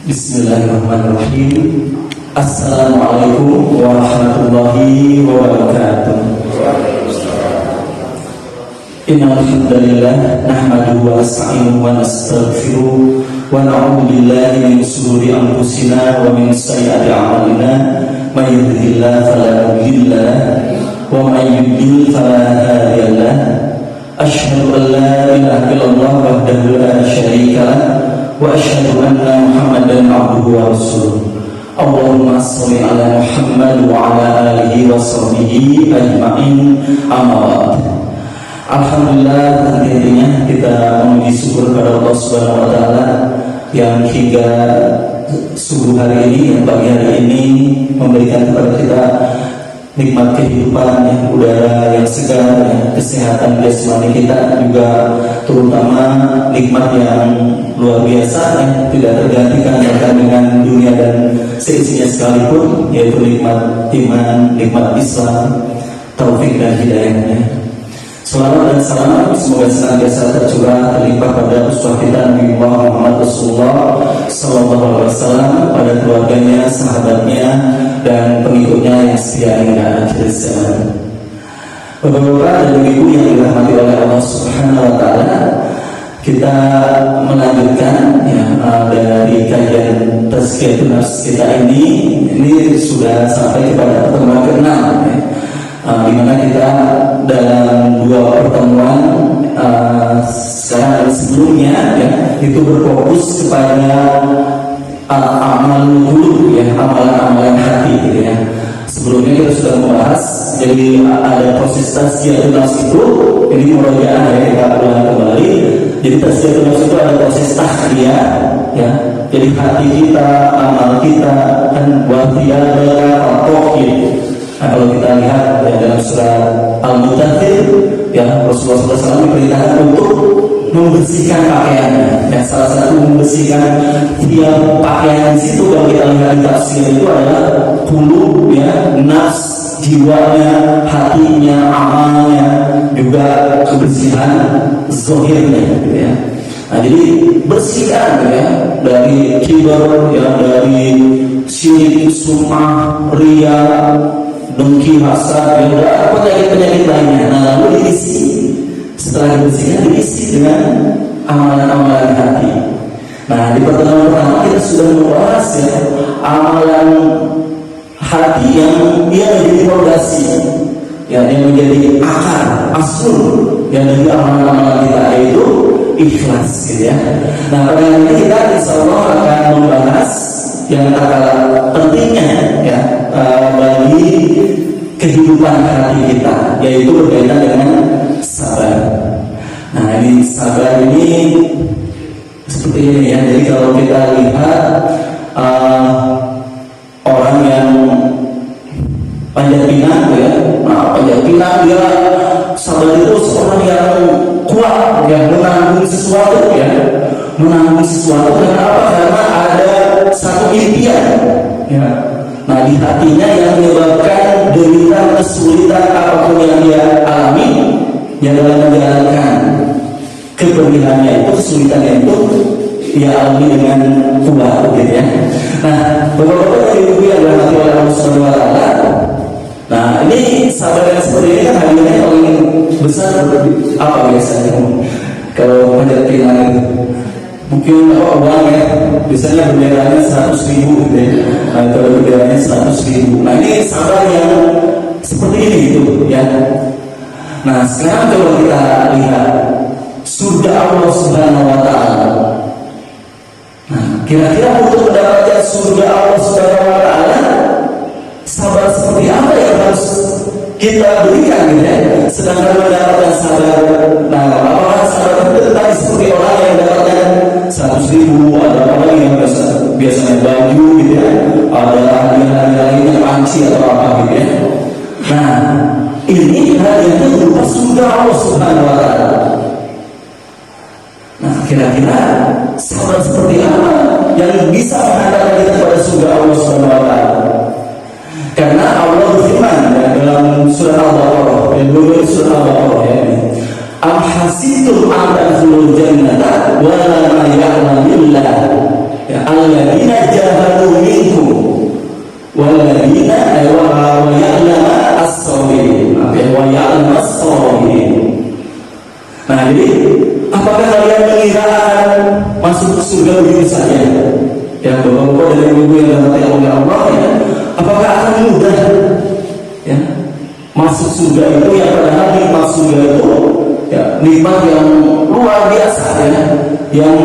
Bismillahirrahmanirrahim. Assalamualaikum warahmatullahi wabarakatuh. Innal hamdalillah nahmaduhu wa nasta'inuhu wa nastaghfiruh wa na'udzu billahi min shururi anfusina wa min sayyiati a'malina may yahdihillahu fala mudilla lahu wa may yudlil fala hadiya lahu. Asyhadu an la ilaha illallah wahdahu la syarika lahu wa asyhadu anna Muhammadan abduhu wa rasuluh. Allahumma shalli ala Muhammad wa ala alihi wa sahbihi ajma'in. Amma ba'd. Alhamdulillah, tentunya kita memuji syukur kepada Allah Subhanahu wa taala yang hingga subuh hari ini, pagi hari ini memberikan kepada kita nikmat kehidupan, udara yang segar, kesehatan jasmani kita, juga terutama nikmat yang luar biasa tidak tergantikan bahkan dengan dunia dan seisinya sekalipun, yaitu nikmat iman, nikmat Islam, taufik dan hidayahnya. Salawat dan salam semoga senantiasa tercurah terlimpah pada uswah kita Nabi Muhammad Rasulullah Sallallahu Alaihi Wasallam, pada keluarganya, sahabatnya, dan pengikutnya yang setia hingga akhir zaman. Bapak-bapak dan ibu yang dirahmati oleh Allah Subhanahu Wa Taala, kita melanjutkan dari kajian tazkiyatun nafs kita ini sudah sampai kepada pertemuan ke-6 di mana kita dalam dua pertemuan sekarang dan sebelumnya itu berfokus kepada amal qulub, amalan-amalan hati gitu ya. Sebelumnya kita sudah membahas, jadi ada proses tazkiyatun nafs itu, ini murojaah kita ulang kembali. Jadi tazkiyatun nafs itu ada proses tahliyah ya. Jadi hati kita, amal kita kan wafiyadaka fatohir. Nah, kalau kita lihat dalam surah Al-Muddathir ya, Rasulullah SAW diperintahkan untuk membersihkan pakaiannya. Ya, salah satu membersihkan tiap pakaian situ kalau kita lihat di tafsir itu adalah qulub ya, nafs, jiwanya, hatinya, amalnya, juga kebersihan zahirnya gitu ya. Nah, jadi bersihkan ya dari kibar ya, dari syirik, sum'ah, riya, dengki, hasad, dan penyakit-penyakit lainnya. Nah, lalu diisi, setelah dibersihkan diisi dengan amalan-amalan hati. Nah, di pertemuan pertama kita sudah membahas ya amalan hati yang dia menjadi fondasi, yang menjadi akar, asul yang dari amalan-amalan kita, yaitu ikhlas gitu ya. Nah, pada hari ini kita insya Allah akan membahas yang tak kalah pentingnya ya bagi kehidupan hati kita, yaitu berkaitan dengan sabar. Nah, ini sabar ini seperti ini ya. Jadi kalau kita lihat orang yang panjat pinang ya, nah panjat pinang dia sabar itu seorang yang kuat, yang menanggung sesuatu ya, menanggung sesuatu. Kenapa? Karena ada satu impian ya. Nah, di hatinya yang menyebabkan derita, kesulitan apapun yang dia alami, yang dalam menjalankan keberlihannya itu, kesulitannya itu dia alami dengan kuat gitu ya. Nah, beberapa dari ibu yang dirahmati oleh Allah Subhanahu wa taala. Nah, ini sabar yang seperti ini kan hadiahnya paling besar apa biasanya? Kalau panjat pinang itu mungkin uang ya, biasanya benderanya 100.000 gitu ya. Nah, kalau benderanya 100.000. Nah, ini sabar yang seperti ini gitu ya. Nah, sekarang kalau kita lihat surga Allah Subhanahu wa taala. Nah, kira-kira untuk mendapatkan surga Allah Subhanahu wa taala, sabar seperti apa yang harus kita berikan gitu ya. Sedangkan mendapatkan sabar, nah apakah sabar itu tadi seperti orang yang mendapatkan 100.000, ada orang yang biasanya baju gitu ya, ada hadiah-hadiah lainnya, panci atau apa gitu ya. Nah, ini hadiahnya berupa surga Allah Subhanahu wa taala. Nah, kira-kira sabar seperti apa yang bisa mengantarkan kita kepada surga Allah Subhanahu wa taala? Karena Allah berfirman ya, dalam surah Al-Baqarah, surah Al-Baqarah ya, am hasibtum an tadkhulul jannata wa la ya'lamillah Ya, alladzina jahadu minkum walladzina wa ya'lamu as-sabirin. Wa ya'lamu as-sabirin. Nah, jadi apakah kalian mengira masuk surga begitu saja? Ya, bapak-bapak dan ibu-ibu yang dirahmati oleh Allah, ya, apakah akan mudah? Ya, masuk surga itu yang padahal nikmat surga itu ya nikmat yang luar biasa, ya, yang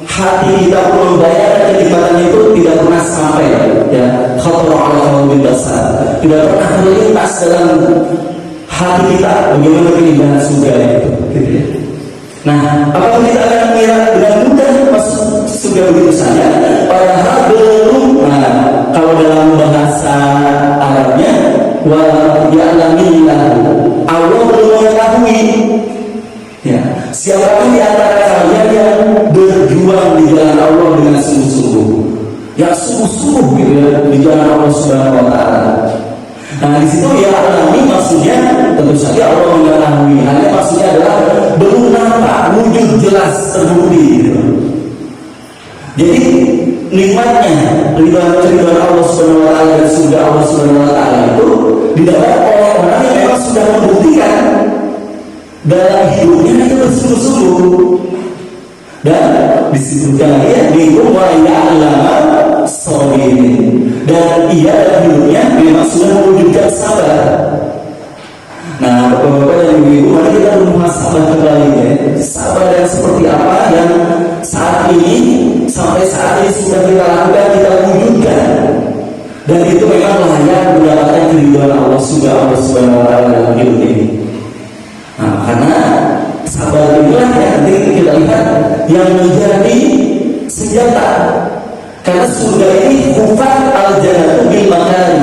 hati kita pun membayangkan kenikmatannya itu tidak pernah sampai, ya, khatar ala qalbi basar, tidak pernah terlintas dalam hati kita bagaimana keindahan surga itu, gitu ya. Nah, apakah kita akan mengira dengan mudah masuk surga begitu saja? Padahal belum. Nah, kalau dalam bahasa Arabnya, wa ya'lamillahu, Allah belum mengetahui. Ya, siapakah di antara kalian yang berjuang di jalan Allah dengan sungguh-sungguh, yang sungguh-sungguh gitu ya, di jalan Allah Subhanahu Wa Taala. Nah, di situ ya alami maksudnya tentu saja Allah mengetahui. Hanya maksudnya adalah belum nampak wujud jelas terbukti gitu. Jadi nikmatnya ridwan Allah Subhanahu Wa Taala dan surga Allah Subhanahu Wa Taala itu didapat oleh orang yang memang sudah membuktikan dalam hidupnya itu bersungguh-sungguh. Dan disebutkan lagi ya, minkum wa ya'lamu as-sabirin, dan ia dalam hidupnya memang sudah mewujudkan sabar. Nah, bapak-bapak dan ibu-ibu, mari kita bermuhasabah kembali, ya, sabar yang seperti apa yang saat ini sampai saat ini sudah kita lakukan, kita wujudkan, dan itu memang layak mendapatkan keridhaan Allah Subhanahu Wa Taala dalam hidup ini. Nah, karena sabar inilah yang nanti kita lihat yang menjadi senjata. Karena surga ini hufat al-jannatu bil makari.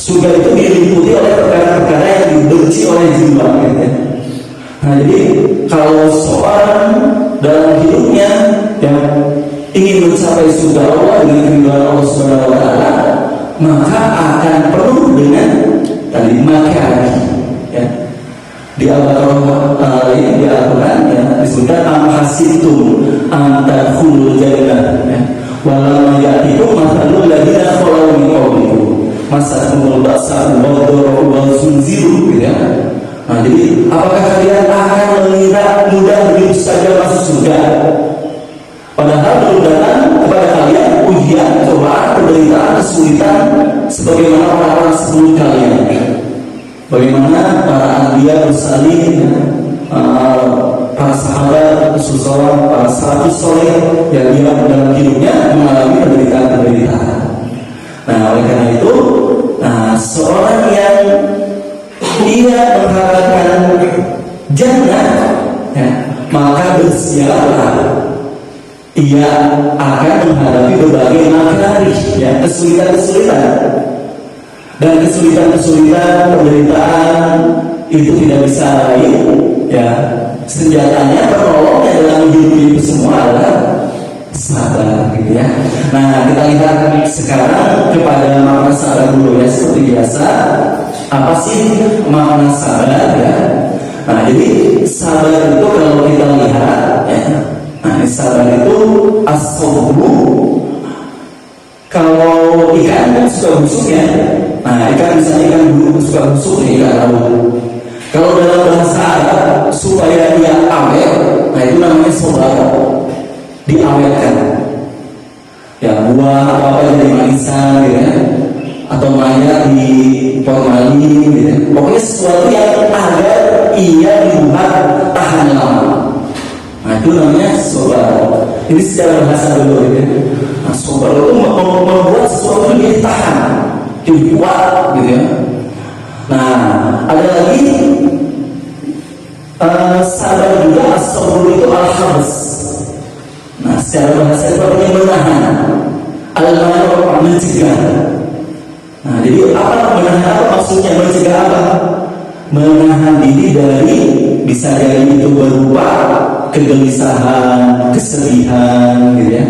Surga itu diliputi oleh perkara-perkara yang dibenci oleh jiwa, gitu. Nah, jadi kalau seorang dalam hidupnya yang ingin mencapai surga Allah dengan keridhaan Allah Subhanahu Wa Taala, maka akan penuh dengan tadi makari, ya. Di Al-Baqarah di Al-Quran ya disebutkan amhasitum antadkhulul jannah, ya, walamma ya'tikum mathalul ladzina khalau min qablikum masakumul ba'sa wad dharra wa zunziru, gitu ya. Nah, jadi apakah kalian akan mengira mudah begitu saja masuk surga? Padahal belum datang kepada kalian ujian, cobaan, penderitaan, kesulitan sebagaimana orang-orang sebelum kalian. Bagaimana para anbiya mursalin, para sahabat, seseorang, para salafus saleh yang dia dalam hidupnya mengalami penderitaan-penderitaan. Nah, oleh karena itu, seorang yang dia mengharapkan jannah, ya, maka bersiaplah ia akan menghadapi berbagai makari, ya, kesulitan-kesulitan. Dan kesulitan-kesulitan, penderitaan itu tidak bisa lain, ya, senjatanya, penolongnya dalam hidup itu semua adalah sabar, gitu ya. Nah, kita lihat sekarang kepada makna sabar dulu, ya, seperti biasa. Apa sih makna sabar, ya? Nah, jadi sabar itu kalau kita lihat, ya, nah, sabar itu as-sabru. Kalau ikan kan suka busuk, ya. Nah, ikan misalnya ikan suka busuk, ikan laut. Kalau dalam bahasa Arab supaya dia awet, nah itu namanya sobar, diawetkan. Ya, buah apa jadi manisan, gitu ya, atau mayat di formalin, gitu ya. Pokoknya sesuatu yang agar ia dibuat tahan lama. Nah, itu namanya sobar. Ini secara bahasa dulu, gitu ya. Nah, sobar itu membuat sesuatu yang tahan, dibuat, gitu ya. Nah, ada lagi sabar juga, as-sabr itu al-habs. Nah, secara bahasa itu artinya menahan, al-manu, mencegah. Nah, jadi apa menahan, apa maksudnya mencegah apa? Menahan diri dari bisa jadi itu berupa kegelisahan, kesedihan, gitu ya.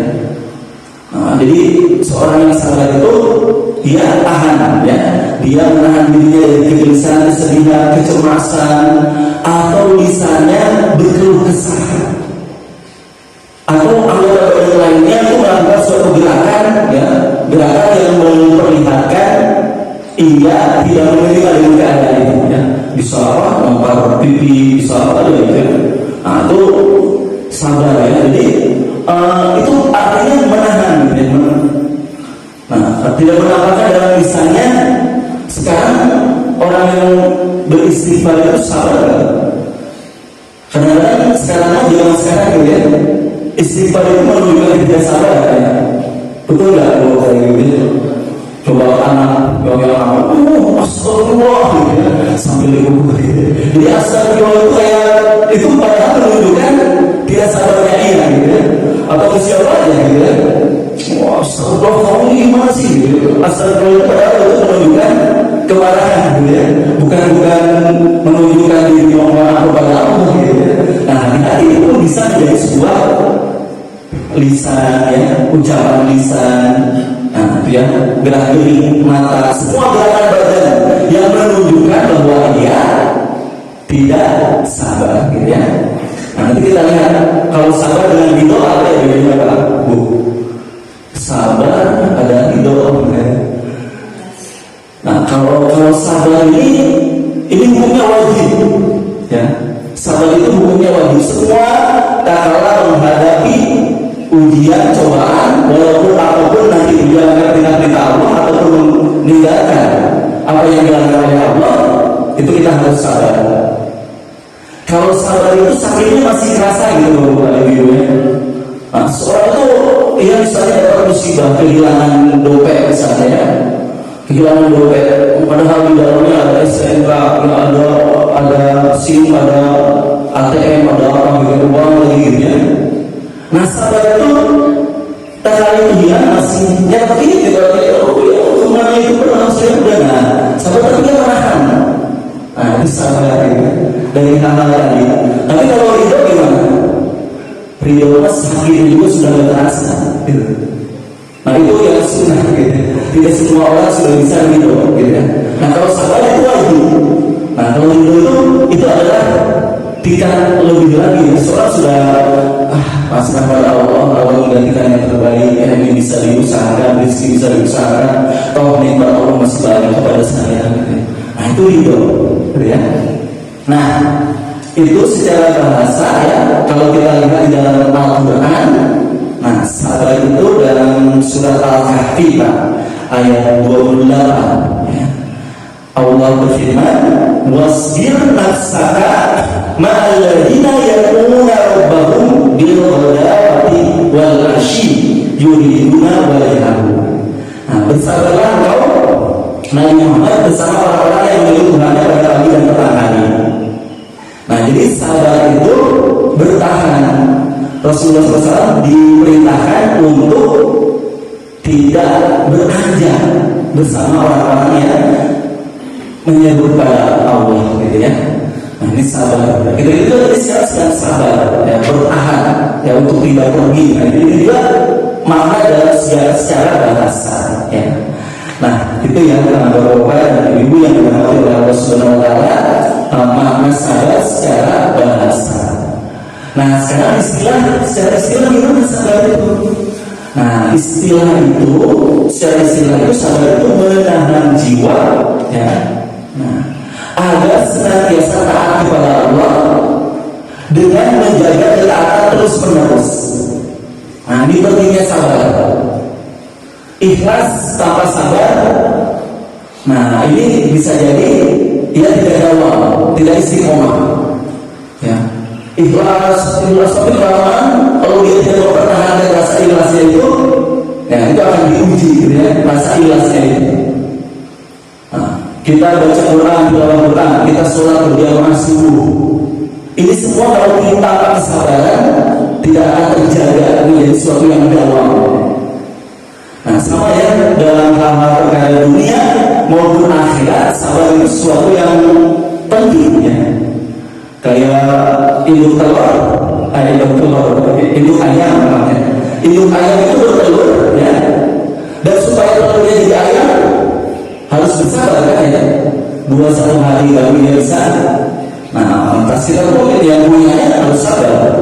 Nah, jadi seorang yang sabar itu dia tahan, ya, dia menahan dirinya dari kegelisahan, kesedihan, kecemasan, atau misalnya berkeluh kesah, atau anggota badan lainnya itu artinya menahan gitu ya. Nah, tidak menampakkan dalam lisannya. Sekarang orang yang beristighfar itu sabar. Kadang-kadang sekarang gitu ya, istighfar itu menunjukkan tidak sabar ya. Betul nggak kalau kayak gitu? Coba anak astagfirullah gitu ya, sambil lugu gitu. Jadi astagfirullah itu kayak itu padahal menunjukkan tidak sabarnya dia gitu ya. Atau ke siapa aja gitu ya. Wah, astagfirullah kamu ini gimana sih gitu. Astagfirullah itu padahal itu menunjukkan kemarahan gitu ya. Bukan menunjukkan diri orang kepada Allah gitu ya. Nah, hati-hati itu bisa menjadi sebuah lisan ya, ucapan lisan. Nah, itu ya, gerak-gerik mata, semua gerakan badan yang menunjukkan bahwa dia tidak sabar gitu ya. Nah, nanti kita lihat kalau sabar dengan ridho apa ya bedanya Pak? Bu, sabar ada ridho ya. Nah, kalau sabar ini hukumnya wajib ya. Sabar itu hukumnya wajib. Semua kala menghadapi ujian, cobaan, walaupun apapun nanti menjalankan perintah Allah ataupun meninggalkan apa yang dilarang oleh Allah, itu kita harus sabar. Kalau sabar itu sakitnya masih terasa gitu Bapak Ibu ya. Nah, seorang itu ya misalnya dapat musibah kehilangan dompet misalnya ya. Kehilangan dompet, padahal di dalamnya ada SNK, ada SIM, ada ATM, ada apa gitu, uang lagi gitu ya. Nah, sabar itu tak kali dia masih nyata ini gitu, oh ya kemana itu pernah saya udah nah, sabar tapi dia menahan. Nah, itu sabar gitu dari hal-hal tadi. Tapi kalau ridho gimana? Ridho mas sakit juga sudah tidak terasa gitu. Nah, itu yang sunnah gitu. Tidak semua orang sudah bisa ridho gitu ya. Nah, kalau sabar itu wajib. Nah, kalau ridho itu adalah tingkat lebih lagi. Seorang sudah pasrah pada Allah menggantikan yang terbaik, ini bisa diusahakan, rezeki bisa diusahakan, toh nikmat Allah masih banyak kepada saya gitu. Nah, itu ridho gitu ya. Nah, itu secara bahasa ya, kalau kita lihat di dalam Al-Quran. Nah, sabar itu dalam surat Al-Kahfi ayat 28 ya. Allah berfirman, wasbir nafsaka ma'al ladzina yad'una rabbahum bil ghadati wal 'ashyi yuriduna wajhahu. Nah, bersabarlah engkau Nabi Muhammad bersama orang-orang yang menyebut Tuhannya pada pagi dan petang hari. Nah, jadi sabar itu bertahan. Rasulullah SAW diperintahkan untuk tidak beranjak bersama orang-orang yang menyebut pada Allah gitu ya. Nah, ini sabar. Itu tadi siap sabar ya, bertahan ya untuk tidak pergi. Nah, ini juga makna dalam secara bahasa ya. Nah, itu yang Bapak dan Ibu yang dirahmati oleh Allah Subhanahu wa taala, makna sabar secara bahasa. Nah, sekarang secara istilah gimana sabar itu? Nah, secara istilah itu sabar itu menahan jiwa ya. Nah, agar senantiasa taat kepada Allah dengan menjaga ketaatan terus menerus. Nah, ini pentingnya sabar. Ikhlas tanpa sabar, nah ini bisa jadi ia tidak dawam, tidak istiqomah. Ya, ikhlas tapi kalau dia tidak mempertahankan rasa ikhlasnya itu, ya itu akan diuji, gitu ya, rasa ikhlasnya itu. Nah, kita baca Quran, tilawah Quran, kita sholat berjamaah subuh. Ini semua kalau kita tanpa kesabaran tidak akan terjaga menjadi sesuatu yang dawam. Nah, sama ya dalam hal-hal perkara dunia maupun akhirat, sabar itu sesuatu yang penting ya. Kayak induk ayam namanya. Induk ayam itu bertelur ya. Dan supaya telurnya jadi ayam harus bersabar kan ya. 2-1 hari baru dia bisa. Nah, lantas kita pun yang punyanya harus sabar.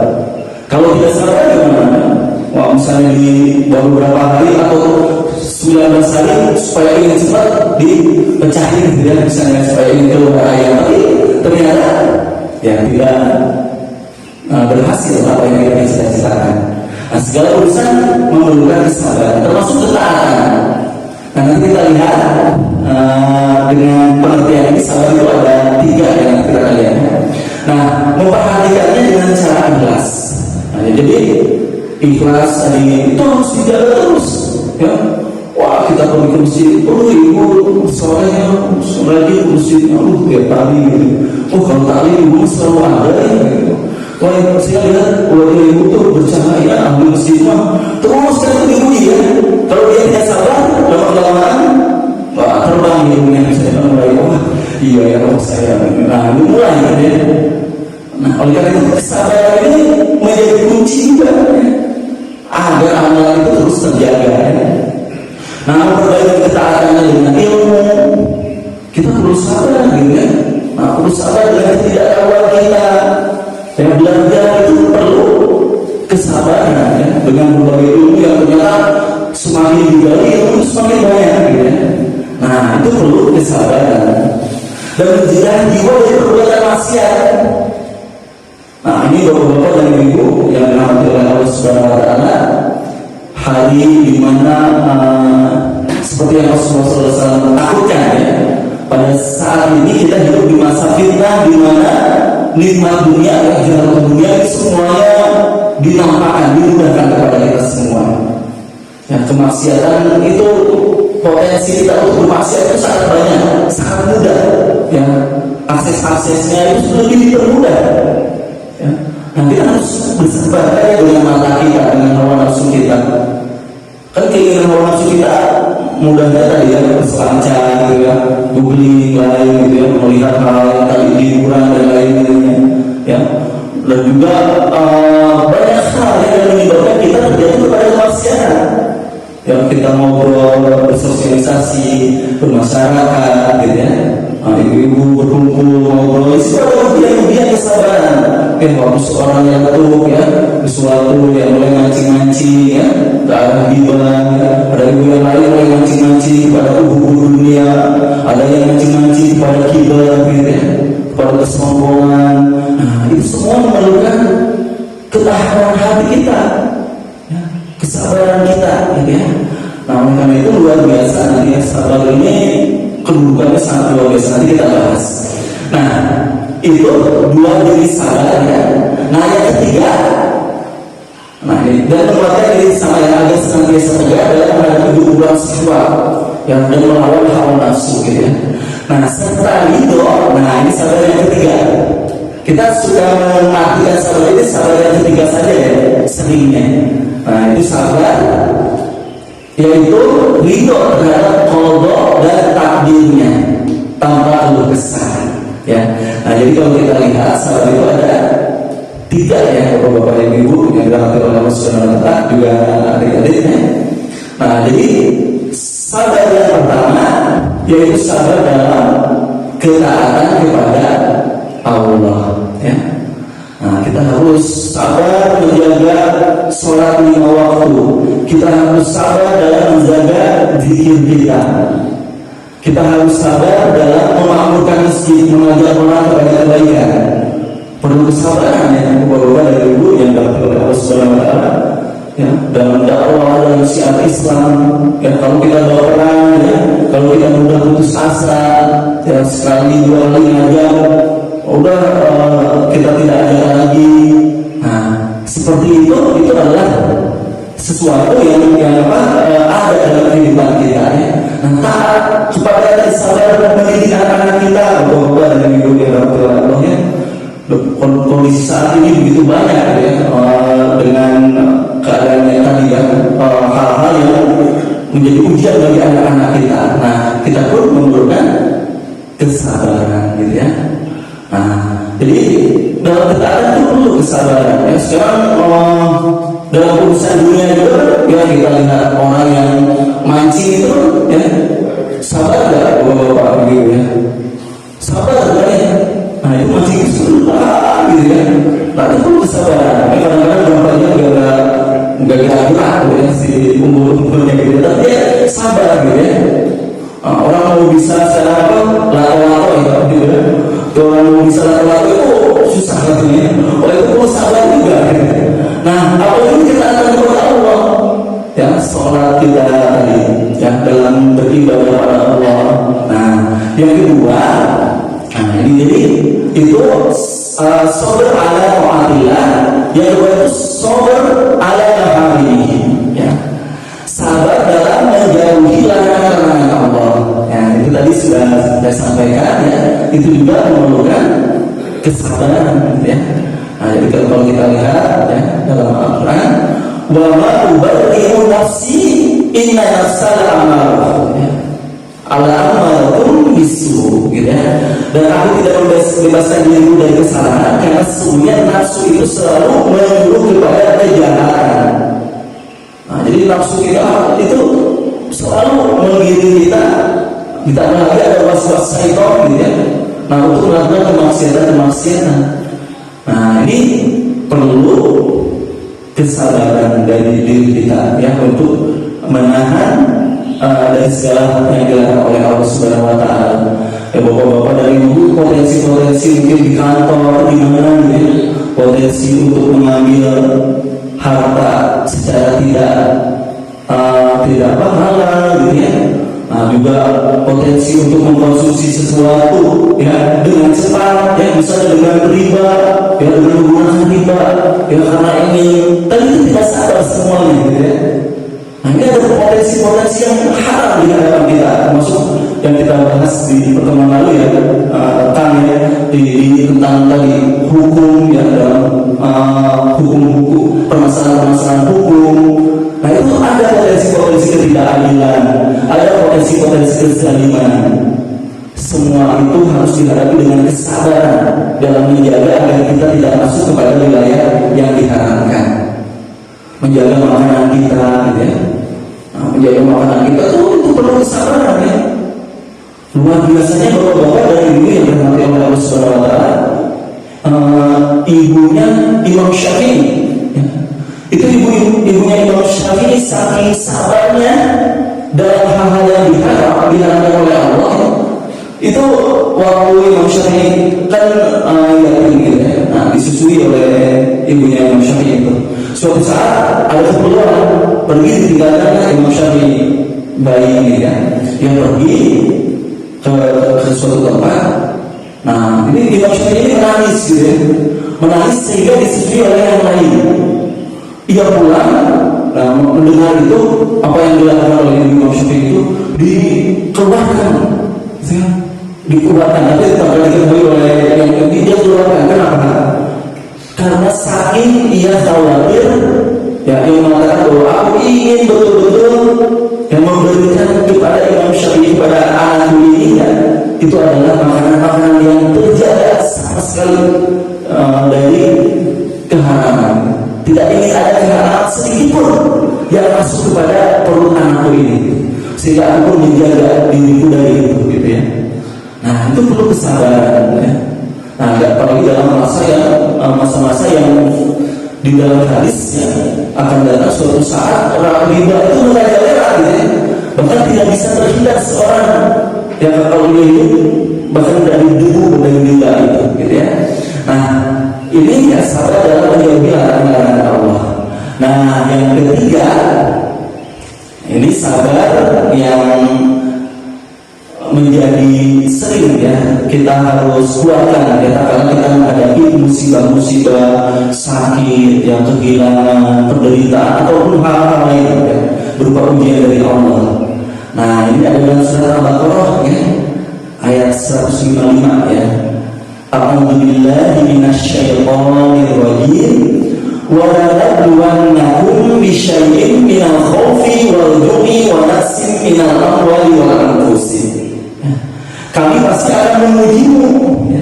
Kalau tidak sabar gimana? Wah, misalnya di beberapa hari atau 19 hari supaya ingin cepat dipecahin gitu ya, misalnya supaya ingin keluar ayam, tapi ternyata ya tidak berhasil apa yang kita cita-citakan. Nah, segala urusan memerlukan kesabaran, termasuk ketaatan. Nah, nanti kita lihat dengan pengertian ini sabar itu ada 3 yang kita lihat. Nah, memperhatikannya dengan cara ikhlas. Nah, jadi ikhlas tadi itu harus dijaga terus, ya. Wah, kita pergi ke masjid, ibu soalnya lagi ke masjid, tiap hari gitu. Kalau tadi ibu selalu ada ya, gitu. Wah, saya lihat wajah ibu tuh bercahaya, ambil masjid mah terus kan ibu ya. Kalau dia tidak sabar, lama-kelamaan terbang ibunya, saya mulai, wah iya ya kalau saya, nah mulai ya. Nah, oleh karena itu kesabaran ini menjadi kunci juga ya, agar amalan itu terus terjaga ya. Nah, memperbaiki ketaatannya dengan ilmu, kita perlu sabar gitu ya. Nah, perlu sabar dengan ketidaktahuan kita. Dan belajar itu perlu kesabaran ya, dengan berbagai ilmu yang ternyata semakin digali ilmu semakin banyak gitu ya. Nah, itu perlu kesabaran dan mencegah jiwa dari perbuatan maksiat. Nah, ini bapak-bapak dan ibu yang dirahmati oleh Allah Subhanahu wa taala, hari di mana seperti yang Rasulullah SAW takutkan ya, pada saat ini kita hidup di masa fitnah di mana nikmat dunia dan kehidupan dunia semuanya dinampakkan, dimudahkan kepada kita semua. Ya, kemaksiatan itu potensi kita untuk bermaksiat itu sangat banyak, sangat mudah. Ya, akses-aksesnya itu lebih dipermudah. Ya. Nah, kita harus bersabar dengan mata kita, dengan hawa nafsu kita. Kan keinginan hawa nafsu kita mudahnya tadi ya, berselancar gitu ya, googling lain gitu ya, melihat hal yang tadi hiburan dan lain-lainnya ya. Dan juga banyak hal yang menyebabkan kita terjadi kepada kemaksiatan. Ya, kita ngobrol, bersosialisasi, bermasyarakat gitu ya. Ibu-ibu berkumpul ngobrol, itu ada ujian kesabaran. Waktu seorang yang ketuk ya, sesuatu yang mulai mancing-mancing ya, ke arah gibah ya. Ada ibu yang lain mulai mancing-mancing kepada dunia, ada yang mancing-mancing kepada gibah gitu ya, kepada kesombongan. Nah, itu semua memerlukan ketahanan hati kita ya, kesabaran kita gitu ya. Nah, oleh karena itu luar biasa nanti ya, sabar ini kedudukannya sangat luar biasa, nanti kita bahas. Nah, itu 2 jenis sabar ya. Nah, yang ketiga, nah ini dan tempatnya ini sama yang agak senantiasa tegak adalah menghadapi hubungan seksual yang dan melawan hawa nafsu gitu ya. Nah, serta itu, nah ini sabar yang ketiga. Kita sudah mengartikan sabar ini sabar yang ketiga saja ya, seringnya. Nah, itu sabar yaitu ridho terhadap qada dan takdirnya tanpa keluh kesah ya. Nah, jadi kalau kita lihat sabar itu ada 3 ya, bapak-bapak dan ibu yang dirahmati oleh Allah Subhanahu wa taala, juga adik-adiknya. Nah, jadi sabar yang pertama yaitu sabar dalam ketaatan kepada Allah ya. Nah, kita harus sabar menjaga sholat 5 waktu. Kita harus sabar dalam menjaga zikir kita. Kita harus sabar dalam memakmurkan masjid, mengajak orang kepada kebaikan. Perlu kesabaran ya, bapak-bapak dan ibu yang dapat oleh Allah Subhanahu wa taala ya, dalam dakwah dalam syiar Islam ya. Kalau kita bawa perang ya, kalau kita mudah putus asa ya, sekali 2 kali ngajar udah kita tidak ada lagi. Nah, seperti itu adalah sesuatu yang ada dalam kehidupan kita ya. Nah, taat supaya kita sabar mendidik anak-anak kita, bapak dan ibu yang Allah ya. Kondisi saat ini begitu banyak ya, dengan keadaan yang tadi ya, hal-hal yang menjadi ujian bagi anak-anak kita. Nah, kita pun memerlukan kesabaran gitu ya. Nah, jadi dalam ketaatan itu perlu kesabaran ya. Sekarang dalam urusan dunia juga ya, kita lihat orang yang mancing itu ya, sabar gak bapak-bapak gitu ya, sabar gak ya. Nah, itu mancing sebentar gitu ya. Nah, itu perlu kesabaran. Kadang-kadang dampaknya gak gerak ya, si umbul-umbulnya gitu, tapi dia sabar gitu ya. Orang mau bisa secara lato-lato ya gitu ya. Orang mau bisa lato-lato itu susah gitu ya. Oleh itu perlu sabar juga gitu. Nah, apalagi kita akan kepada Allah ya, sholat kita tadi, ya, dalam beribadah pada Allah. Nah, yang kedua, nah ini jadi itu sabar ala taatillah, yang kedua itu sabar ala naharihi, ya, sabar dalam menjauhi larangan Allah. Ya, itu tadi sudah saya sampaikan, ya, itu juga memerlukan kesabaran, ya. Nah, jadi kalau kita lihat, ya, dalam Al-Quran, wa ma ubarri'u nafsi inna nafsal amarah, ya, al-amaratun bisu, gitu, ya. Dan aku tidak membebaskan diriku dari kesalahan karena sesungguhnya nafsu itu selalu menyuruh kepada kejahatan. Nah, jadi nafsu kita itu selalu mengiringi kita lagi ada was-was syaitan, gitu, ya. Nah, untuk melakukan kemaksiatan. Nah, ini perlu kesabaran dari diri kita, ya, untuk menahan dari segala yang dilarang oleh Allah Subhanahu Wa Taala. Ya, bapak-bapak dari ibu, potensi mungkin di kantor, di mana, gitu, ya, potensi untuk mengambil harta secara tidak halal, gitu, ya. Nah, juga potensi untuk mengkonsumsi sesuatu, ya, dengan cepat, ya, misalnya dengan riba, ya, dengan menggunakan riba, ya, karena ini tadi itu tidak sadar semuanya, gitu, ya. Nah, ini ada potensi yang haram di hadapan kita, termasuk yang kita bahas di pertemuan lalu, ya, tentang tadi hukum, ya, dalam hukum permasalahan hukum. Nah, itu ada potensi ketidakadilan, ada potensi kezaliman. Semua itu harus dihadapi dengan kesabaran dalam menjaga agar kita tidak masuk kepada wilayah yang diharamkan. Menjaga makanan kita, gitu, ya. Nah, menjaga makanan kita itu perlu kesabaran, ya. Luar biasanya bapak-bapak dan ibu yang dirahmati oleh Allah Subhanahu Wa Taala, ibunya Imam Syafi'i, ya. Itu ibunya Imam Syafi'i saking sabarnya dalam hal-hal yang dilarang oleh Allah. Itu waktu Imam Syafi'i kan yatim, gitu, ya. Nah, disusui oleh ibunya Imam Syafi'i itu. Suatu saat ada keperluan, pergi ditinggalkan Imam Syafi'i bayi, gitu, ya, yang pergi ke suatu tempat. Nah, ini Imam Syafi'i ini menangis, gitu, ya. Menangis sehingga disusui oleh yang lain. Ia pulang, nah, mendengar itu apa yang dilakukan oleh Imam Syafi'i itu dikeluarkan, tapi tidak diketahui oleh yang dia keluarkan. Kenapa? Karena saking ia khawatir, ya, ia mengatakan bahwa aku ingin betul-betul yang memberikan kepada Imam Syafi'i, kepada anak ini, ya, itu adalah makanan-makanan yang terjaga sama sekali dari keharaman. Tidak ingin ada keharaman sedikit pun yang masuk kepada perut anakku ini, sehingga aku menjaga diriku dari itu, gitu, ya. Nah, itu perlu kesabaran, ya. Nah, apalagi dalam masa-masa yang di dalam hadis, ya, akan datang suatu saat riba itu merajalela, gitu, ya. Bahkan tidak bisa terhindar seorang yang kalau dia hidup bahkan dari debu dari riba itu, gitu, ya. Nah, ini, ya, sabar dalam menjauhi larangan Allah. Nah, yang ketiga, ini sabar yang menjadi sering, ya, kita harus kuatkan, ya, karena kita menghadapi musibah-musibah, sakit, yang kehilangan, penderitaan ataupun hal-hal lain, ya, berupa ujian dari Allah. Nah, ini ada dalam surah Al-Baqarah, ya, ayat 155, ya. A'udzubillahi minasyaitonir rajim. Wa lanabluwannakum bisyai'in minal khaufi wal ju'i wa naqsin minal amwali wal anfusi. Kami pasti akan mengujimu, ya,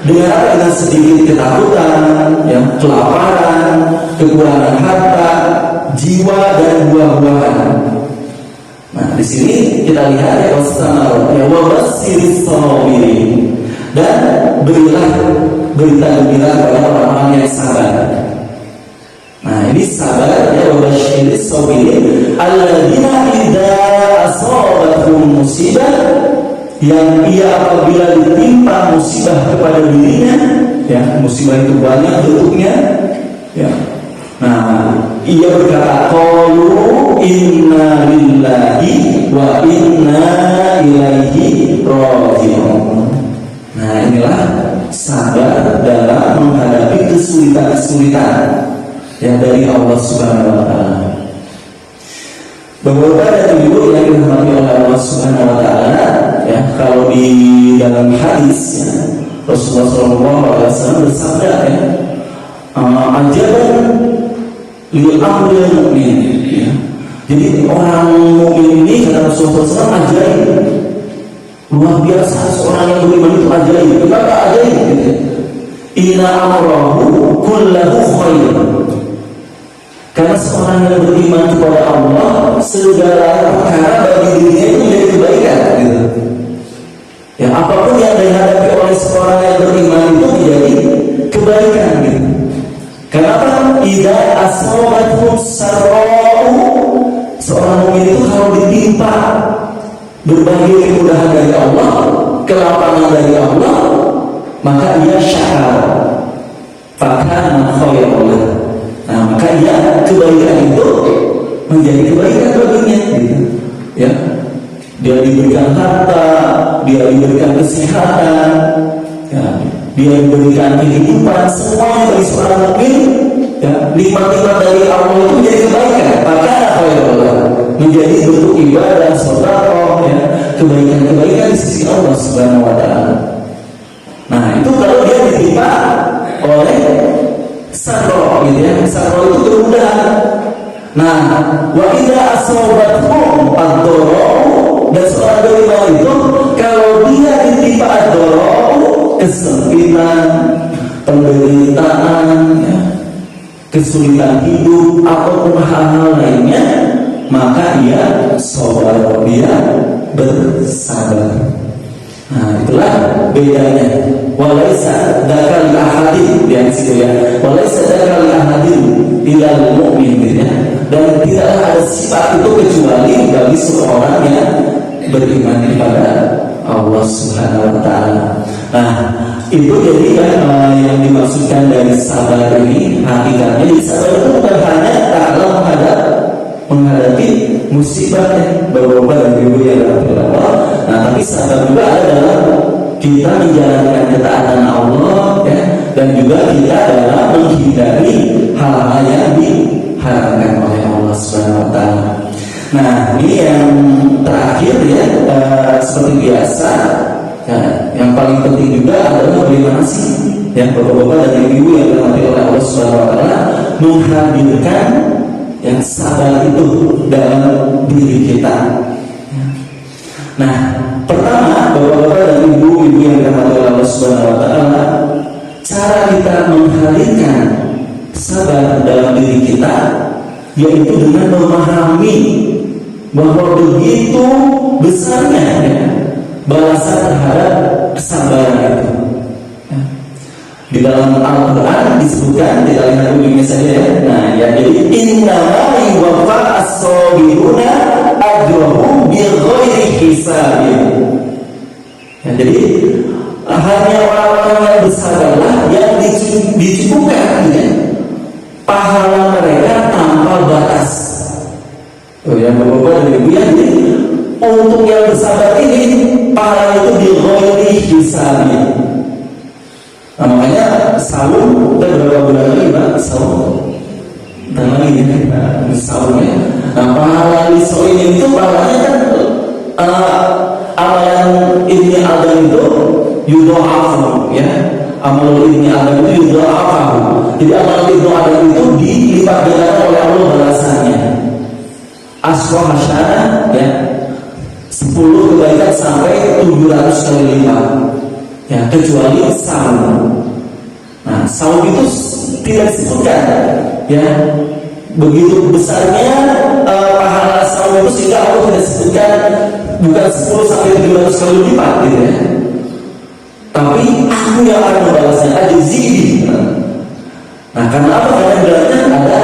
dengan sedikit ketakutan, ya, kelaparan, kekurangan harta, jiwa dan buah-buahan. Nah, di sini kita lihat, ya, wabasiris sabirin, dan berilah berita gembira kepada orang-orang yang sabar. Nah, ini sabar, ya, wabasyiris sabirin alladzina idza asabathum musibah, yang ia apabila ditimpa musibah kepada dirinya, ya, musibah itu banyak bentuknya, ya. Nah, ia berkata, qalu inna wa inna ilaihi raji'un. Nah, inilah sabar dalam menghadapi kesulitan-kesulitan yang dari Allah Subhanahu wa taala. Bapak-bapak dan ibu yang dirahmati oleh Allah Subhanahu wa taala, ya, kalau di dalam hadis, ya, Rasulullah SAW bersabda, ya, ajaran lil amril mu'min, ya. Jadi orang mukmin ini kata Rasulullah SAW ajaib, luar biasa. Seorang yang beriman itu ajaib. Kenapa ajaib? Gitu. Inna amrahu kullahu khair. Karena seorang yang beriman kepada Allah, segala perkara bagi dirinya itu menjadi kebaikan, gitu. Ya, apapun yang dihadapi oleh seorang yang beriman itu menjadi kebaikan, gitu. Kenapa? Idza asabathu sarra'u, seorang mukmin itu kalau ditimpa berbagai kemudahan dari Allah, kelapangan dari Allah, maka ia syakar, fakana khairan lahu. Nah, maka ia kebaikan itu menjadi kebaikan baginya, gitu. Ya, dia diberikan harta, dia diberikan kesehatan, ya, dia diberikan kehidupan, semuanya bagi seorang mukmin, ya, nikmat-nikmat dari Allah itu menjadi kebaikan, maka menjadi bentuk ibadah, sedekah, ya, kebaikan-kebaikan di sisi Allah Subhanahu wa taala. Nah, itu kalau dia ditimpa oleh sarro, gitu ya. Sarro itu kemudahan. Nah, wa idza asabathu ad-dharra, dan seorang beriman itu kalau dia ditimpa ad-dharra, kesempitan, penderitaan, ya, kesulitan hidup ataupun hal-hal lainnya, maka ia sabar, dia bersabar. Nah, itulah bedanya. Walaisa dzakal ahadin, yang situ ya. Walaisa dzakal ahadin ilal mu'min, gitu ya. Dan tidaklah ada sifat itu kecuali bagi seorang yang beriman kepada Allah Subhanahu wa taala. Nah, itu jadi yang dimaksudkan dari sabar ini hakikatnya. Jadi sabar itu bukan hanya kalau menghadapi musibah, bapak-bapak dan ibu yang dirahmati Allah. Nah, tapi sabar juga adalah kita menjalankan ketaatan Allah, ya, dan juga kita dalam menghindari hal-hal yang diharamkan oleh Allah Subhanahu wa taala. Nah, ini yang terakhir, ya, seperti biasa, ya, yang paling penting juga adalah bagaimana sih, ya, bapak-bapak dan ibu yang dirahmati oleh Allah Subhanahu wa taala, menghadirkan yang sabar itu dalam diri kita. Nah, pertama, bapak-bapak dan ibu-ibu yang dirahmati oleh Allah Subhanahu wa taala, cara kita menghadirkan sabar dalam diri kita yaitu dengan memahami bahwa begitu besarnya, ya, balasan terhadap kesabaran itu. Di dalam Al-Quran disebutkan, kita lihat dulu saja, ya. Nah, ya, jadi innama yuwaffa as-sabiruna ajrahum bighairi hisabin. Ya, jadi hanya orang-orang yang bersabarlah yang dicukupkan, ya, pahala mereka tanpa batas. Oh, ya, bapak-bapak dan ibu, ya, jadi untuk yang bersabar ini pahala itu bighairi hisabin. Nah, makanya saum kita berapa bulan lagi, Pak? Saum dan lagi, ya, saumnya. Nah, pahala saum ini itu pahalanya kan amalan ibni Adam itu yudha'afu, ya, amalan ibni Adam itu yudha'afu. Jadi amalan ibni Adam itu dilipat gandakan oleh Allah balasannya. Aswa hasyana, ya, 10 kebaikan sampai 700 kali lipat. Ya, kecuali saum. Nah, saum itu tidak disebutkan, ya, begitu besarnya pahala saum itu sehingga Allah tidak sebutkan bukan 10 sampai 700 kali lipat, gitu ya. Tapi aku yang akan membalasnya, ajzi. Nah, karena apa? Karena berarti ada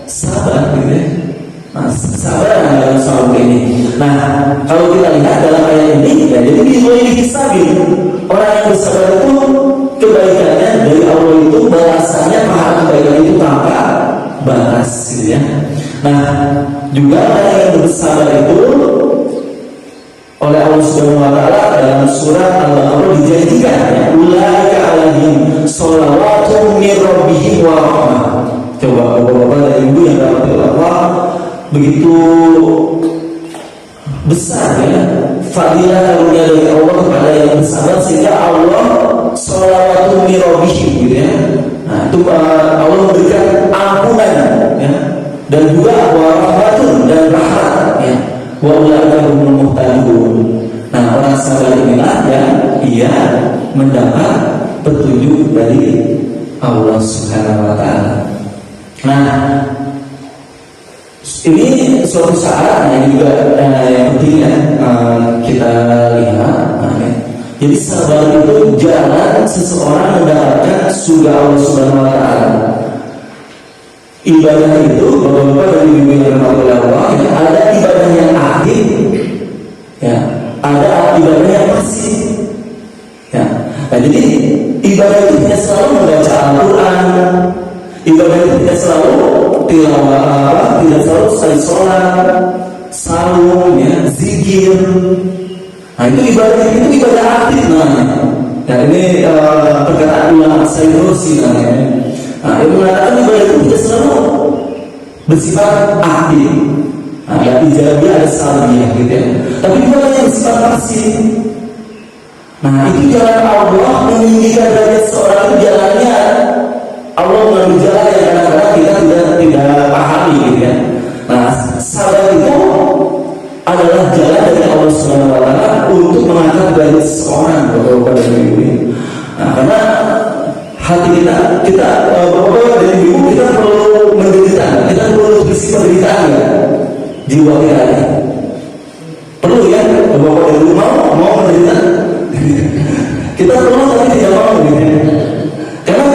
sabar, gitu ya. Nah, sabar dalam saum ini. Nah, kalau kita lihat dalam ayat ini, ya, jadi ini hisabin. Orang yang bersabar itu kebaikannya dari Allah itu balasannya pahala kebaikan itu tanpa batas, gitu ya. Nah, juga orang yang bersabar itu Allah Subhanahu wa taala dalam surat Al-Baqarah dijanjikan ya, ulaika alaihim sholawatun min rabbihim wa rahmah. Coba bapak-bapak dan ibu yang dapat Allah, begitu besar ya fadilah karunia dari Allah kepada yang bersabar sehingga Allah sholawatun min rabbihim gitu ya. Nah, itu Allah memberikan ampunan ya, dan juga warahmatun dan rahmat ya. Wa ulaika humul muhtadun. Nah, orang sabar inilah yang ia mendapat petunjuk dari Allah Subhanahu wa taala. Nah, ini suatu saat yang juga yang penting ya kita lihat. Jadi sabar itu jalan seseorang mendapatkan surga Allah Subhanahu wa taala. Ibadah itu bapak-bapak dan ibu yang dirahmati Allah, ya, ada ibadah yang aktif, ya, ada ibadah yang pasif, ya. Nah, jadi ibadah itu tidak selalu membaca Al-Quran, ibadah itu tidak selalu tilawah, tidak selalu sholat, saum, ya, zikir. Nah, itu ibadah aktif namanya. Nah, ini perkataan ulama Sayyidursi namanya. Nah, yang mengatakan ibadah itu tidak selalu bersifat aktif. Nah, ada ijabah, ada salbiyah gitu ya. Tapi ibadah yang bersifat pasif. Nah, itu jalan Allah meninggikan derajat seorang itu jalannya Allah mengambil jalan yang kadang-kadang kita tidak pahami gitu ya. Nah, sabar itu adalah jalan dari Allah Subhanahu wa taala untuk mengangkat derajat seseorang Bapak dan Ibu. Nah, karena hati kita Bapak dan Ibu, kita perlu menderita, kita perlu berisi penderitaan ya, jiwa kita ya. Perlu ya, Bapak dan Ibu mau menderita. Kita perlu tapi tidak mau gitu ya. Karena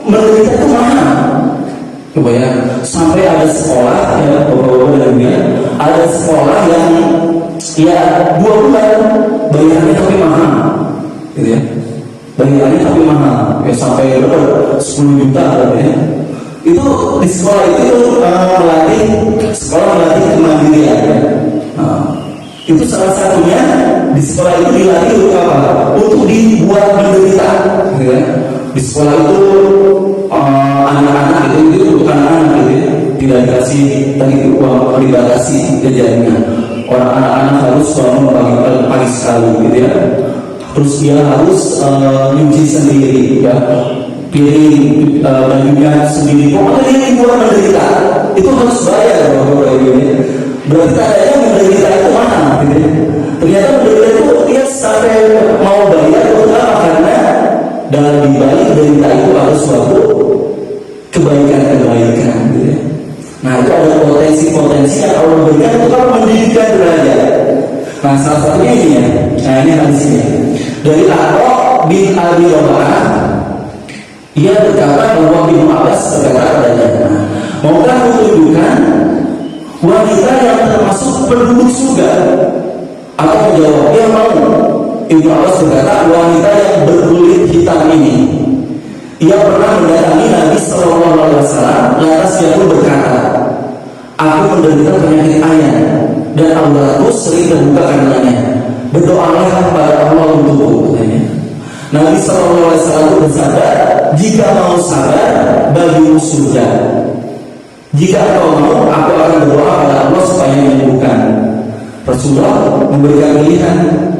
menderita itu mahal. Coba ya, sampai ada sekolah ya Bapak-bapak dan Ibu ya, ada sekolah yang ya 2 bulan bayarnya tapi mahal gitu ya. Bayarannya tapi mahal ya, sampai berapa 10 juta ya. Itu di sekolah itu melatih kemandirian ya. Nah, itu salah satunya di sekolah itu dilatih untuk apa? Untuk dibuat menderita gitu ya. Di sekolah itu anak-anak itu untuk anak-anak gitu ya. Tidak dikasih tadi uang, dibatasi jajannya. Orang anak-anak harus bangun pagi sekali gitu ya. Terus dia harus nyuci sendiri ya, piring bajunya sendiri. Pokoknya dia dibuat menderita. Itu harus bayar Bapak Ibu ya. Berarti tandanya menderita itu mahal gitu ya. Ternyata menderita itu dia sampai mau bayar itu karena dalam dibalik menderita itu harus suatu kebaikan gitu ya. Nah, itu ada potensi-potensi yang Allah berikan untuk mendidikan derajat. Nah, salah satunya ini ya. Nah, ini hadisnya dari Atha bin Abi Rabah. Ia berkata bahwa Ibnu Abbas berkata padanya, maukah menunjukkan wanita yang termasuk penduduk surga? Atau menjawab, dia mau. Ibnu Abbas berkata, wanita yang berkulit hitam ini, ia pernah mendatangi Nabi Sallallahu Alaihi Wasallam. Lantas dia pun berkata, aku menderita penyakit ayan dan auratku sering terbuka karenanya. Berdoalah kepada Allah untukku. Nabi Sallallahu Alaihi Wasallam bersabda, jika mau sabar bagimu surga. Jika kau mau, aku akan berdoa pada Allah supaya menyembuhkan. Rasulullah memberikan pilihan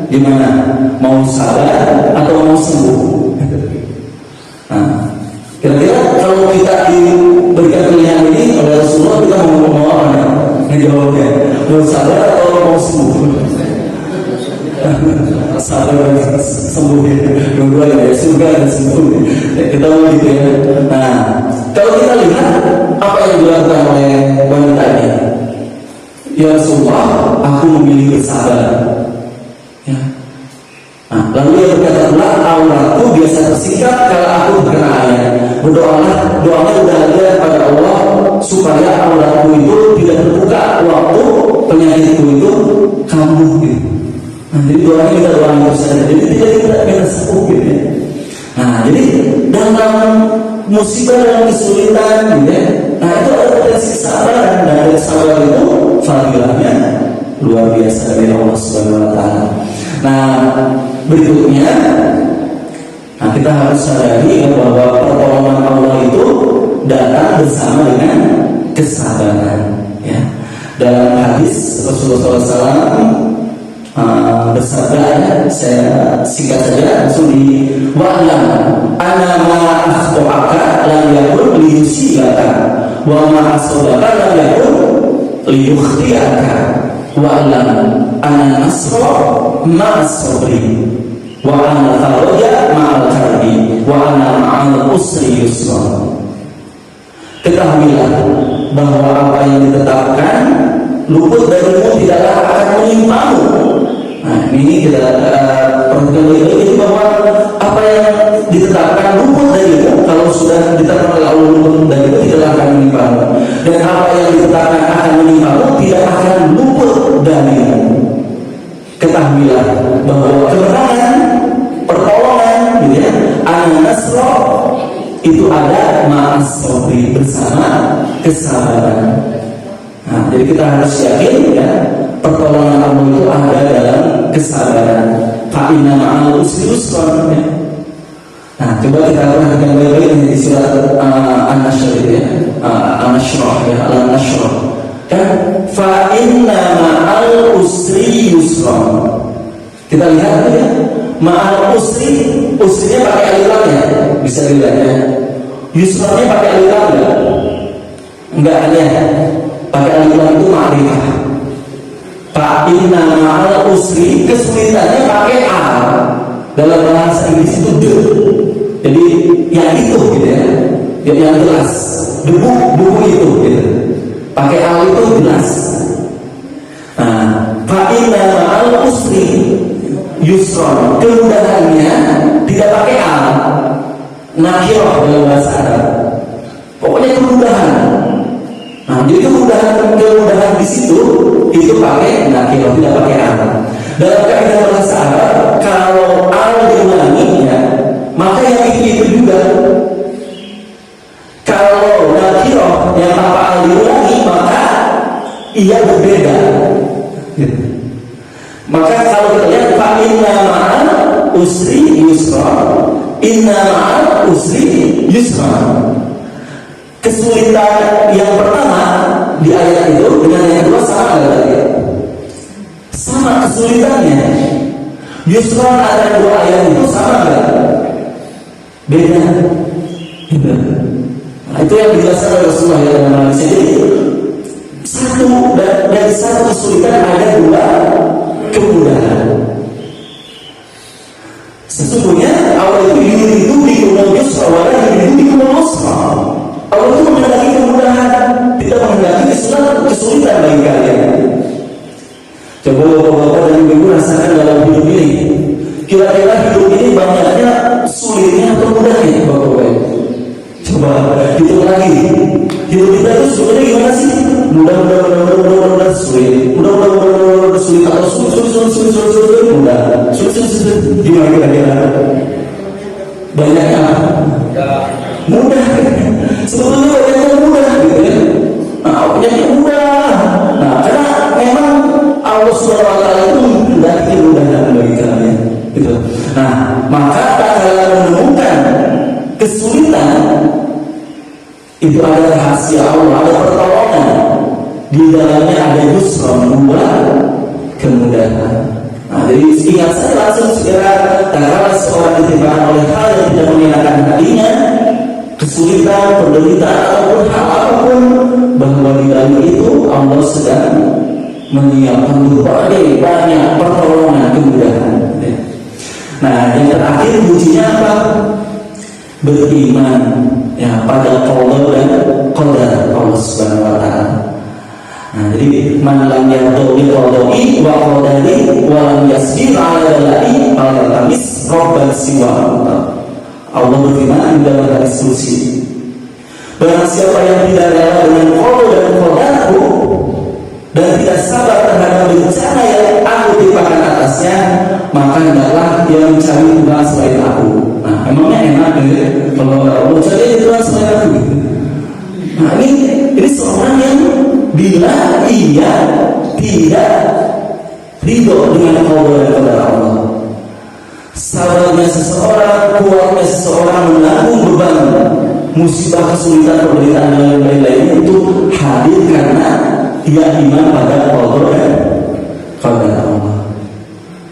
di mana mau sabar atau mau sembuh. Nah, kira-kira kalau kita diberikan pilihan ini oleh Rasulullah, kita mau apa? Ngejawabnya, mau sabar atau mau sembuh? Sabar dan sembuh, dua-dua ya, surga dan sembuh. Kita mau gitu ya. Nah, kalau kita lihat apa yang dilakukan oleh wanita ini, ya Rasulullah, aku memilih bersabar. Ya. Nah, lalu dia berkata pula, auratku biasa tersingkap kalau aku terkena air. Berdoalah, doanya udah ada pada Allah supaya auratku itu tidak terbuka waktu penyakitku itu kambuh gitu. Nah, jadi doanya kita doa yang saja, jadi tidak kita sembuh gitu ya. Nah, jadi dalam musibah dan kesulitan gitu ya, nah itu ada potensi sabar, dan dari sabar itu fadilahnya luar biasa dari Allah Subhanahu wa taala. Nah, berikutnya, kita harus sadari bahwa pertolongan Allah itu datang bersama dengan kesabaran. Ya. Dalam hadis Rasulullah SAW bersabda, saya singkat saja langsung di wa'lam anna ma akhto'aka lam yakun liyusibaka wa ma asodaka lam yakun liyukhtiaka wa'lam anna nasra ma'as-sabri wa anna faraja ma'al karbi wa anna ma'al usri yusra. Ketahuilah bahwa apa yang ditetapkan luput darimu tidaklah akan menimpamu. Nah, ini kita perhatikan baik-baik bahwa apa yang ditetapkan luput darimu, kalau sudah ditetapkan oleh Allah luput darimu, tidaklah akan menimpamu. Dan apa yang ditetapkan akan menimpamu tidak akan luput darimu. Ketahuilah bahwa kemenangan, pertolongan, gitu ya, an-nasra itu ada ma'as-sabri, bersama kesabaran. Nah, jadi kita harus yakin ya, pertolongan Allah itu ada dalam kesabaran. Fa inna ma'al usri yusra. Ya. Nah, coba kita perhatikan baik-baik di surat An-Nashr ya. An-Nashrah ya, Al-Nashrah. Kan fa inna ma'al usri yusra. Kita lihat ya, ma'al usri, usrinya pakai alif lam ya. Bisa dilihat ya. Yusranya pakai alif lam enggak? Enggak ada. Pakai alif lam itu ma'rifah. Fa inna ma'al usri, kesulitannya pakai al. Dalam bahasa Inggris itu the. Jadi yang itu gitu ya. Yang jelas. Buku itu gitu. Pakai al itu jelas. Nah, fa inna ma'al usri yusron, kemudahannya tidak pakai al. Nakirah dalam bahasa Arab. Pokoknya kemudahan. Nah, jadi kemudahan di situ itu pakai nakirah, tidak pakai al. Dalam kaidah bahasa Arab, kalau al diulangi ya, maka yang itu juga. Kalau nakirah yang tanpa al diulangi, maka ia berbeda. Gitu. Maka kalau kita lihat fa inna ma'al usri yusra, inna ma'al usri yusra. Kesulitan yang pertama di ayat itu dengan yang kedua sama lagi. Sama kesulitannya. Yusra antara dua ayat itu sama enggak? Beda. Nah, itu yang dijelaskan oleh Rasulullah ya, dalam hadis. Jadi dari satu kesulitan ada dua kemudahan. Sesungguhnya Allah itu yuridu bikumul yusra wa la yuridu bikumul usra. Allah itu menghendaki kemudahan, tidak menghendaki kesulitan bagi kalian. Coba bapak-bapak dan ibu rasakan dalam hidup ini. Kira-kira hidup ini banyaknya sulitnya atau mudahnya, bapak-bapak? Coba hitung lagi. Hidup kita itu sebenarnya gimana sih? Mudah sulit, mudah sulit atau sulit mudah, sulit gimana kira-kira? Banyaknya mudah. Sebetulnya banyaknya mudah gitu ya. Nah, banyaknya mudah. Nah, karena memang Allah SWT itu menghendaki kemudahan bagi kalian gitu. Nah, maka kalau menemukan kesulitan itu ada rahasia Allah, ada pertolongan. Di dalamnya ada yusra, membuat kemudahan. Nah, jadi ingat saya langsung segera, kalau seorang ditimpakan oleh hal yang tidak menyenangkan hatinya, kesulitan, penderitaan ataupun hal apapun, bahwa di dalam itu Allah sedang menyiapkan berbagai banyak pertolongan kemudahan. Nah, yang terakhir kuncinya apa? Beriman ya pada qada dan qadar Allah Subhanahu wa taala. Nah, jadi man lam yardhi qada'i wa qadari wa lam yasbir 'ala bala'i fala tamis rabban siwa. Allah berfirman dalam hadis qudsi, barang siapa yang tidak rela dengan qada dan qadarku dan tidak sabar terhadap bencana yang aku timpakan atasnya, maka hendaklah dia mencari Tuhan selain aku. Nah, emangnya enak ya kalau Allah cari Tuhan selain aku? Nah, ini seorang yang bila ia tidak ridho dengan qada dan qadar Allah. Sabarnya seseorang, kuatnya seseorang menanggung beban musibah, kesulitan, penderitaan dan lain-lain itu hadir karena dia iman pada qada dan qadar Allah.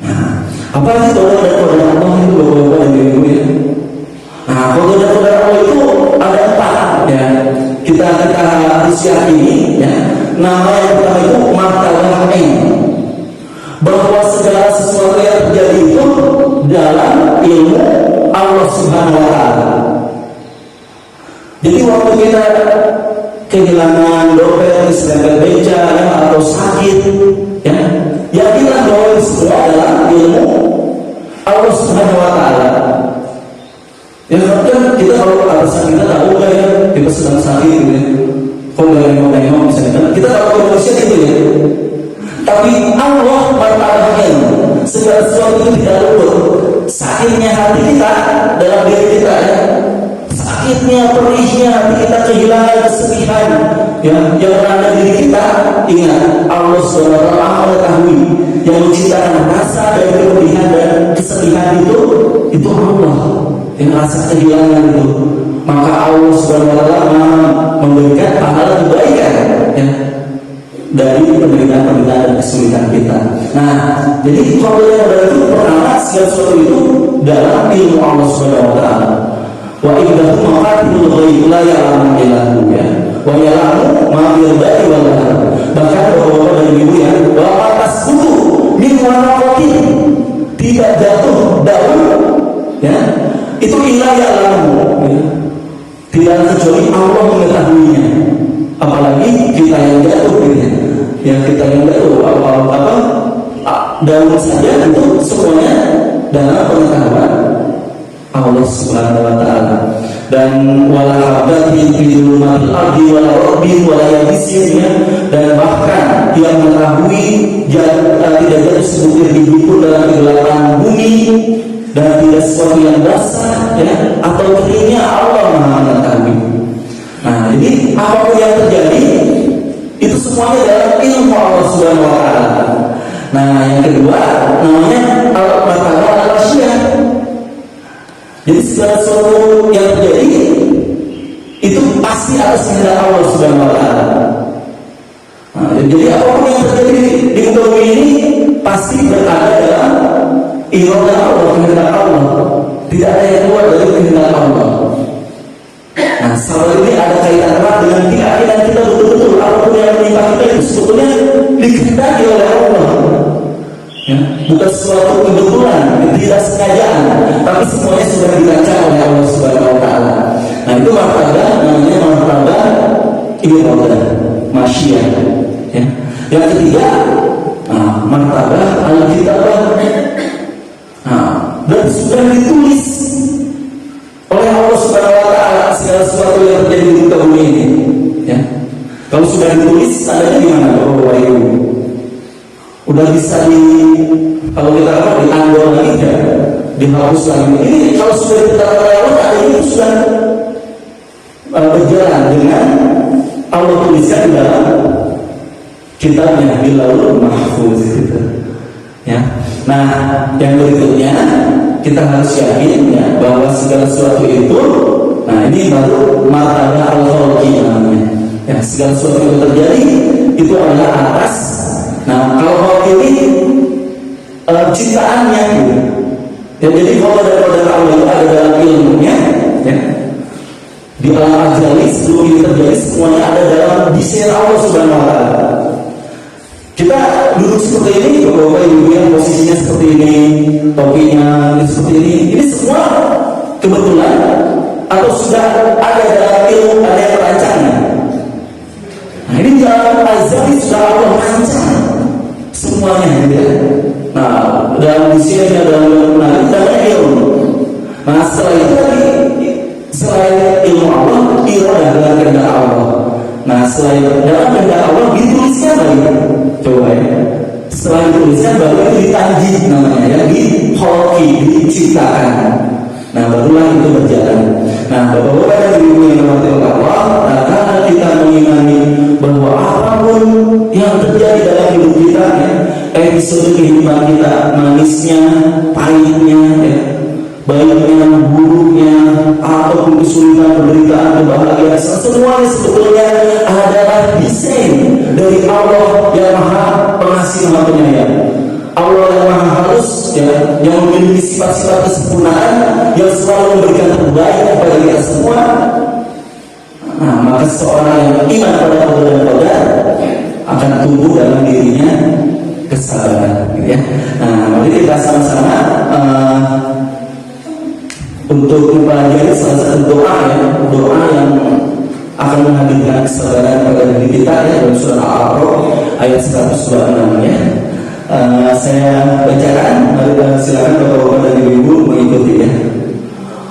Nah, apa sih qada dan qadar Allah itu Bapak-bapak dan Ibu ya? Nah, qada dan qadar Allah itu ada 4 ya. Kita harus yakini ya. Nama yang pertama itu martabat ilmu, bahwa segala sesuatu yang terjadi itu dalam ilmu Allah Subhanahu wa Ta'ala. Jadi waktu kita kehilangan dompet, diserempet beca ya, atau sakit ya, yakinlah bahwa itu semua dalam ilmu Allah Subhanahu wa Ta'ala. Ya kan kita kalau alasan kita tahu lah ya, kita sedang sakit gitu ya, kok gak nengok-nengok misalnya, kita tahu manusia gitu ya. Tapi Allah martabatnya segala sesuatu itu tidak luput. Sakitnya hati kita dalam diri kita ya, sakitnya, perihnya hati kita, kehilangan, kesedihan ya, yang ada diri kita, ingat Allah SWT mengetahui yang menciptakan rasa dan kepedihan dan kesedihan itu Allah yang rasa kehilangan itu. Maka Allah SWT memberikan pahala kebaikan ya, dari penderitaan-penderitaan dan kesulitan kita. Nah, jadi qada dan qadar itu pertama segala sesuatu itu dalam ilmu Allah Subhanahu wa Ta'ala. Wa indahu mafatihul ghaib la ya'lamu illa hu ya. Wa ya'lamu ma fil barri wal bahr. Bahkan Bapak-bapak dan Ibu ya, wa tasqutu min waraqatin, tidak jatuh daun ya, itu illa ya'lamu ya. Tidak kecuali Allah mengetahuinya. Apalagi kita yang jatuh gitu ya, kita yang jatuh daun saja itu semuanya dalam pengetahuan Allah Subhanahu wa Ta'ala. Dan wala habatin fi dhulumatil ardi wala rabbin wala yabisin ya, dan bahkan dia mengetahui tidak jatuh sebutir biji pun dalam kegelapan bumi, dan tidak sesuatu yang basah ya atau keringnya Allah Maha mengetahui. Nah, jadi apapun yang terjadi itu semuanya dalam ilmu Allah Subhanahu wa Ta'ala. Nah, yang kedua namanya martabat al-rasyiyah. Jadi segala sesuatu yang terjadi itu pasti atas kehendak Allah Subhanahu wa Ta'ala. Nah, jadi apapun yang terjadi di muka bumi ini pasti berada dalam iradah Allah, kehendak Allah. Tidak ada yang keluar dari kehendak Allah. Nah, sabar ini ada kaitan erat dengan keyakinan kita betul-betul apapun yang menimpa kita itu sebetulnya dikehendaki oleh Allah ya, bukan suatu kebetulan, tidak sengajaan, tapi semuanya sudah dirancang oleh Allah Subhanahu wa Ta'ala. Nah, itu martabat namanya martabat iradah, masyiah ya. Yang ketiga martabat al-kitabah. Nah, dan sudah ditulis oleh Allah Subhanahu wa Ta'ala segala sesuatu yang terjadi di muka bumi ini ya. Kalau sudah ditulis tandanya gimana Bapak Ibu? Udah bisa kalau kita diandor lagi ya, dihapus lagi. Ini kalau sudah ditetapkan oleh Allah, ini sudah berjalan dengan Allah tuliskan di dalam kitabnya di Lauhul Mahfuz gitu ya. Nah, yang berikutnya kita harus yakin ya bahwa segala sesuatu itu, nah ini baru martabat al-khalqi namanya ya, segala sesuatu yang terjadi itu adalah atas. Nah, kalau ini ciptaannya gitu ya, jadi qada dan qadar Allah itu ada dalam ilmunya ya, di alam azali sebelum ini terjadi semuanya ada dalam desain Allah Subhanahu wa Ta'ala. Kita duduk seperti ini, Bapak Ibu yang posisinya seperti ini, topinya seperti ini semua kebetulan atau sudah ada dalam ilmu, ada yang merancangnya. Nah, ini dalam azali sudah Allah rancang semuanya gitu ya. Nah, dalam desainnya, dalam ilmu. Nah, setelah itu tadi selain ilmu Allah, iradah dengan kehendak Allah. Nah, selain dalam kehendak Allah dituliskan lagi. Coba ya. Setelah dituliskan baru itu ditanjid namanya ya, dikholki, diciptakan. Nah, barulah itu berjalan. Nah, Bapak-bapak dan Ibu yang dirahmati Allah, karena kita mengimani bahwa apapun yang terjadi dalam hidup kita ya, episode kehidupan kita, manisnya, pahitnya, ya, baiknya, buruknya, ataupun kesulitan, penderitaan, kebahagiaan, semuanya sebetulnya adalah desain dari Allah yang Maha Pengasih Maha Penyayang. Allah yang Maha Halus, ya, yang memiliki sifat-sifat kesempurnaan, yang selalu memberikan terbaik kepada kita semua. Nah, maka seorang yang iman pada Allah dan Qadar akan tumbuh dalam dirinya kesabaran, gitu ya. Nah, mari kita sama-sama untuk mempelajari salah satu doa, ya, doa yang akan menghadirkan kesabaran pada diri kita, ya, dalam surah Al-A'raf ayat 126, ya. Saya bacakan, mari silakan Bapak-bapak dan Ibu-ibu mengikuti, ya.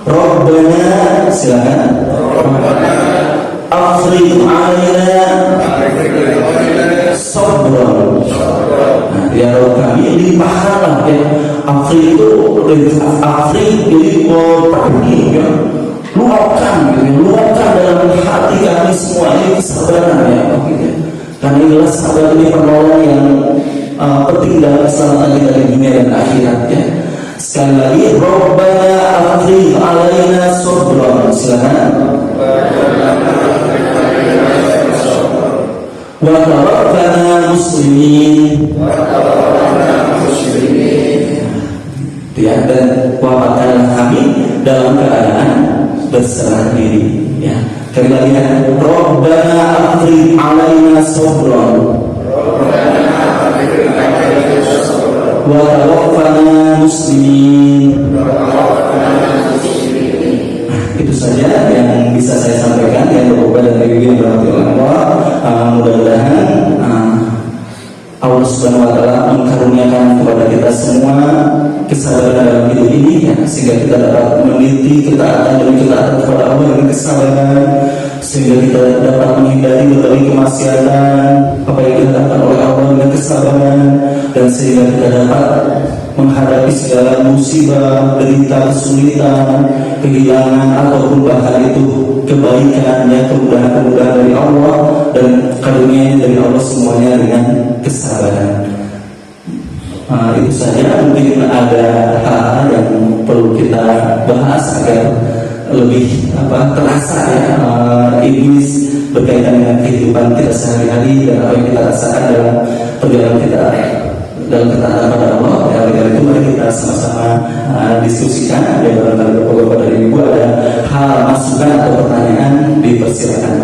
Rabbana, silakan. Afriq alaina sabran. Nah, ya Rabb kami limpahkanlah, ya. Afriq itu Afriq jadi pergi, ya. Luapkan dalam hati kami semua ini kesabaran, ya. Karena inilah sabar ini penolong yang penting dalam keselamatan kita di dunia dan akhirat, ya. Sekali lagi, Rabbana afriq alaina sabran. Silakan. Wa tawaffana muslimin. Ya, dan wafatkanlah kami dalam keadaan berserah diri, ya. Sekali lagi, Rabbana afriq alaina sabran wa tawaffana muslimin. Itu saja yang bisa saya sampaikan, ya Bapak dan Ibu yang dirahmati Allah. Mudah-mudahan Allah Subhanahu wa Ta'ala mengkaruniakan kepada kita semua kesabaran dalam hidup ini, ya, sehingga kita dapat meniti ketaatan demi ketaatan kepada Allah dengan kesabaran, sehingga kita dapat menghindari berbagai kemaksiatan apa yang kita lakukan oleh Allah dengan kesabaran, dan sehingga kita dapat menghadapi segala musibah, derita, kesulitan, kehilangan, ataupun bahkan itu kebaikan, ya, kemudahan-kemudahan dari Allah dan karunia dari Allah semuanya dengan kesabaran. Itu saja, mungkin ada hal-hal yang perlu kita bahas agar lebih terasa, ya, iblis berkaitan dengan kehidupan kita sehari-hari dan apa yang kita rasakan dalam perjalanan kita dalam ketaatan pada Allah. Ya, oleh itu mari kita sama-sama diskusikan. Ya, barangkali Bapak-bapak dari Ibu ada hal, masukan atau pertanyaan, dipersilakan.